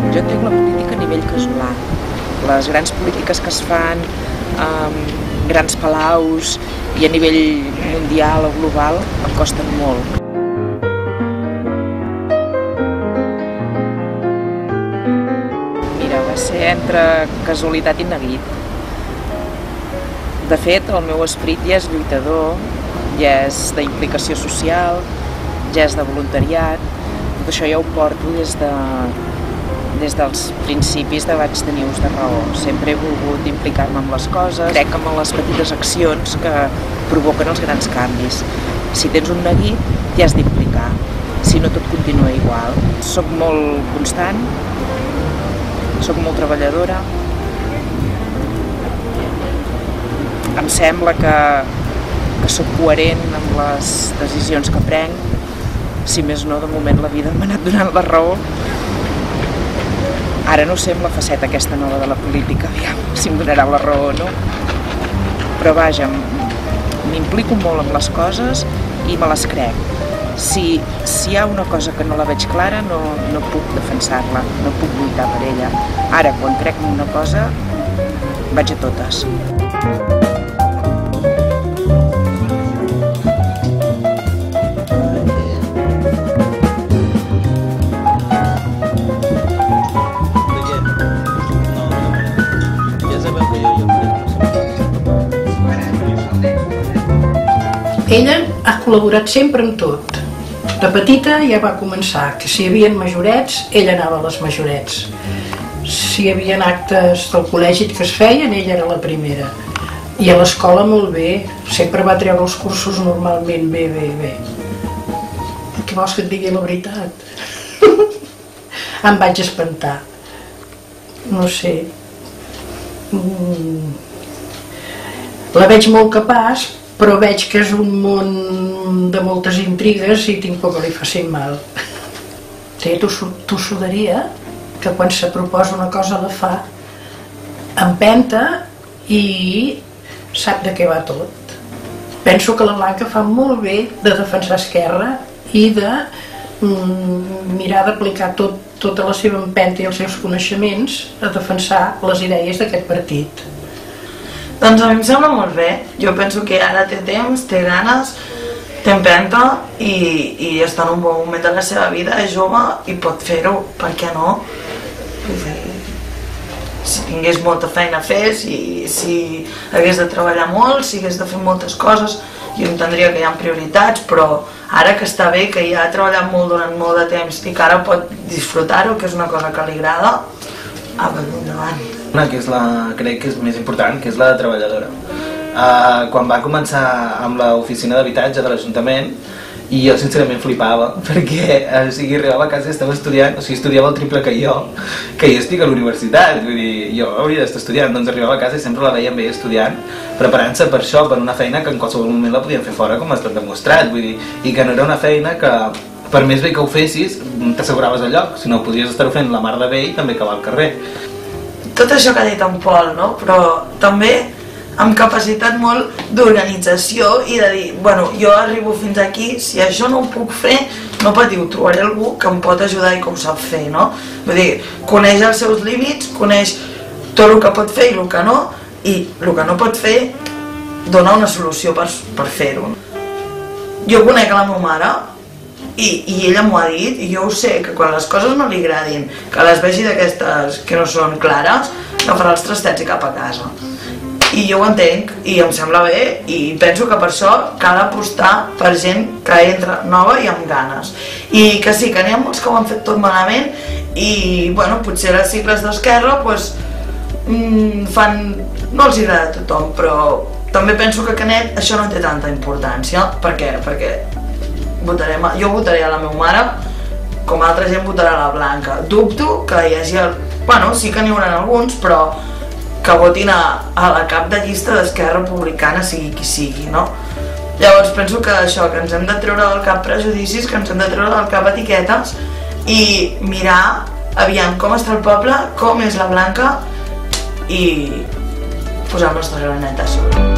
Jo entenc la política a nivell casolà. Les grans polítiques que es fan, grans palaus i a nivell mundial o global em costen molt. Mira, va ser entre casualitat i neguit. De fet, el meu esperit ja és lluitador, ja és d'implicació social, ja és de voluntariat. Tot això ja ho porto des dels principis de vaig tenir ús de raó. Sempre he volgut implicar-me en les coses. Crec en les petites accions que provoquen els grans canvis. Si tens un neguit, t'hi has d'implicar. Si no, tot continua igual. Soc molt constant, soc molt treballadora. Em sembla que soc coherent amb les decisions que prenc. Si més no, de moment la vida m'ha anat donant la raó. Ara no sé amb la faceta aquesta nova de la política, aviam, si em donarà la raó o no. Però vaja, m'implico molt amb les coses i me les crec. Si hi ha una cosa que no la veig clara, no puc defensar-la, no puc lluitar per ella. Ara, quan crec en una cosa, vaig a totes. Ella ha col·laborat sempre en tot. De petita ja va començar, que si hi havia majorets, ella anava a les majorets. Si hi havia actes del col·legi que es feien, ella era la primera. I a l'escola molt bé, sempre va treure els cursos normalment bé. Què vols que et digui la veritat? Em vaig espantar. No sé. La veig molt capaç, però veig que és un món de moltes intrigues i tinc por que li facin mal. Té tossuderia, que quan se proposa una cosa la fa, empenta i sap de què va tot. Penso que la Blanca fa molt bé de defensar Esquerra i de mirar d'aplicar tota la seva empenta i els seus coneixements a defensar les idees d'aquest partit. Doncs a mi em sembla molt bé. Jo penso que ara té temps, té ganes, té empenta i està en un bon moment de la seva vida, és jove i pot fer-ho, per què no? Si tingués molta feina a fer, si hagués de treballar molt, si hagués de fer moltes coses, jo entendria que hi ha prioritats, però ara que està bé, que ja ha treballat molt durant molt de temps i que ara pot disfrutar-ho, que és una cosa que li agrada, endavant. Una que crec que és més important, que és la de treballadora. Quan va començar amb l'oficina d'habitatge de l'Ajuntament, i jo sincerament flipava, perquè arribava a casa i estava estudiant, o sigui, estudiava el triple que jo estic a la universitat, vull dir, jo hauria d'estar estudiant, doncs arribava a casa i sempre la veia amb ella estudiant, preparant-se per això, per una feina que en qualsevol moment la podien fer fora, com ha estat demostrat, vull dir, i que no era una feina que, per més bé que ho fessis, t'asseguraves el lloc, sinó podies estar-ho fent la mar de bé i també acabar al carrer. Tot això que ha dit en Pol, no? Però també amb capacitat molt d'organització i de dir, bueno, jo arribo fins aquí, si això no ho puc fer, no patiu, trobaré algú que em pot ajudar i que ho sap fer, no? Vull dir, coneix els seus límits, coneix tot el que pot fer i el que no, i el que no pot fer, dona una solució per fer-ho. Jo conec la meva mare, i ella m'ho ha dit, i jo ho sé, que quan les coses no li agradin, que les vegi d'aquestes que no són clares, agafarà els trastets i cap a casa. I jo ho entenc, i em sembla bé, i penso que per això cal apostar per gent que entra nova i amb ganes. I que sí, que n'hi ha molts que ho han fet tot malament, i bueno, potser les sigles d'Esquerra no els agrada a tothom, però també penso que a Canet això no té tanta importància. Per què? Perquè jo votaré a la meva mare, com altra gent votarà a la Blanca. Dubto que hi hagi... Bueno, sí que n'hi haurà alguns, però que votin a la cap de llista d'Esquerra Republicana, sigui qui sigui, no? Llavors penso que això, que ens hem de treure del cap prejudicis, que ens hem de treure del cap etiquetes i mirar, aviam, com està el poble, com és la Blanca i posar el nostre granet a sobre.